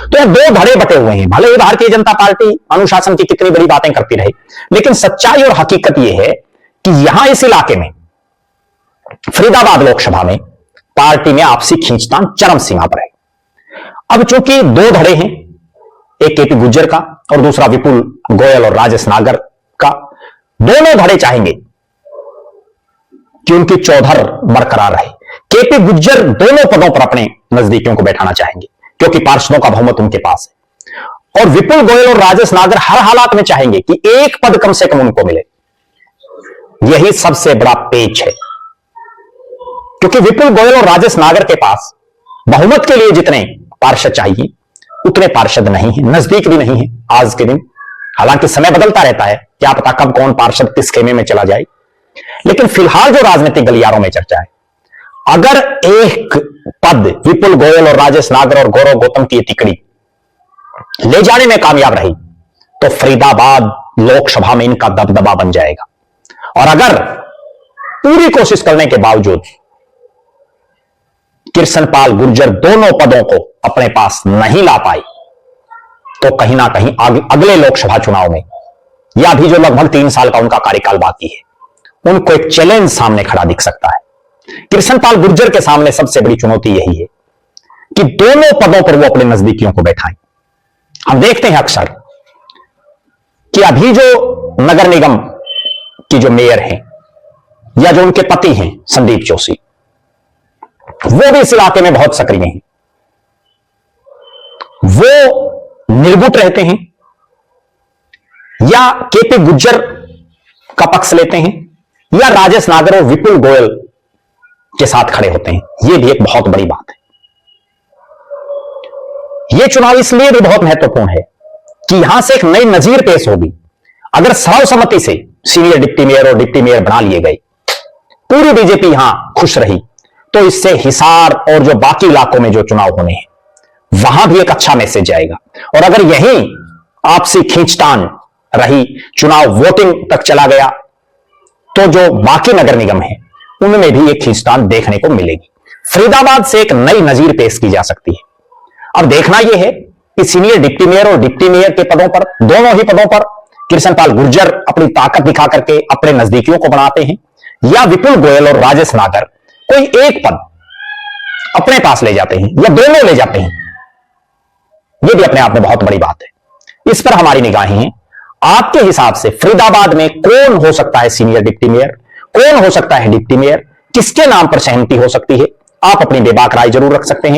तो ये दो धड़े बटे हुए हैं। भले ही भारतीय जनता पार्टी अनुशासन की कितनी बड़ी बातें करती रहे, लेकिन सच्चाई और हकीकत यह है कि यहां इस इलाके में फरीदाबाद लोकसभा में पार्टी में आपसी खींचतान चरम सीमा पर है। अब चूंकि दो धड़े हैं, एक केपी गुज्जर का और दूसरा विपुल गोयल और राजेश नागर का, दोनों धड़े चाहेंगे कि उनकी चौधर बरकरार रहे। केपी गुज्जर दोनों पदों पर अपने नजदीकियों को बैठाना चाहेंगे क्योंकि पार्षदों का बहुमत उनके पास है, और विपुल गोयल और राजेश नागर हर हालात में चाहेंगे कि एक पद कम से कम उनको मिले। यही सबसे बड़ा पेच है, क्योंकि विपुल गोयल और राजेश नागर के पास बहुमत के लिए जितने पार्षद चाहिए उतने पार्षद नहीं है, नजदीक भी नहीं है आज के दिन। हालांकि समय बदलता रहता है, क्या पता कब कौन पार्षद किस खेमे में चला जाए, लेकिन फिलहाल जो राजनीतिक गलियारों में चर्चा है, अगर एक पद विपुल गोयल और राजेश नागर और गौरव गौतम की टिकड़ी ले जाने में कामयाब रही तो फरीदाबाद लोकसभा में इनका दबदबा बन जाएगा। और अगर पूरी कोशिश करने के बावजूद कृष्णपाल गुर्जर दोनों पदों को अपने पास नहीं ला पाई तो कहीं ना कहीं अगले लोकसभा चुनाव में, या भी जो लगभग 3 साल का उनका कार्यकाल बाकी है, उनको एक चैलेंज सामने खड़ा दिख सकता है। कृष्णपाल गुर्जर के सामने सबसे बड़ी चुनौती यही है कि दोनों पदों पर वो अपने नजदीकियों को बैठाएं। हम देखते हैं अक्सर कि अभी जो नगर निगम की जो मेयर हैं या जो उनके पति हैं संदीप जोशी, वो भी इस इलाके में बहुत सक्रिय हैं। वो निर्गुट रहते हैं या केपी गुज्जर का पक्ष लेते हैं या राजेश नागर और विपुल गोयल के साथ खड़े होते हैं। यह भी एक बहुत बड़ी बात है। यह चुनाव इसलिए भी बहुत महत्वपूर्ण है कि यहां से एक नई नजीर पेश होगी। अगर सर्वसम्मति से सीनियर डिप्टी मेयर और डिप्टी मेयर बना लिए गए, पूरी बीजेपी यहां खुश रही, तो इससे हिसार और जो बाकी इलाकों में जो चुनाव होने हैं वहां भी एक अच्छा मैसेज जाएगा। और अगर यही आपसी खींचतान रही, चुनाव वोटिंग तक चला गया, तो जो बाकी नगर निगम है उनमें भी एक खींचतान देखने को मिलेगी। फरीदाबाद से एक नई नजीर पेश की जा सकती है। अब देखना यह है कि सीनियर डिप्टी मेयर और डिप्टी मेयर के पदों पर, दोनों ही पदों पर कृष्णपाल गुर्जर अपनी ताकत दिखा करके अपने नजदीकियों को बनाते हैं, या विपुल गोयल और राजेश नागर कोई एक पद अपने पास ले जाते हैं, या दोनों ले जाते हैं। यह भी अपने आप में बहुत बड़ी बात है। इस पर हमारी निगाहें हैं। आपके हिसाब से फरीदाबाद में कौन हो सकता है सीनियर डिप्टी मेयर, कौन हो सकता है डिप्टी मेयर, किसके नाम पर सहमति हो सकती है? आप अपनी बेबाक राय जरूर रख सकते हैं।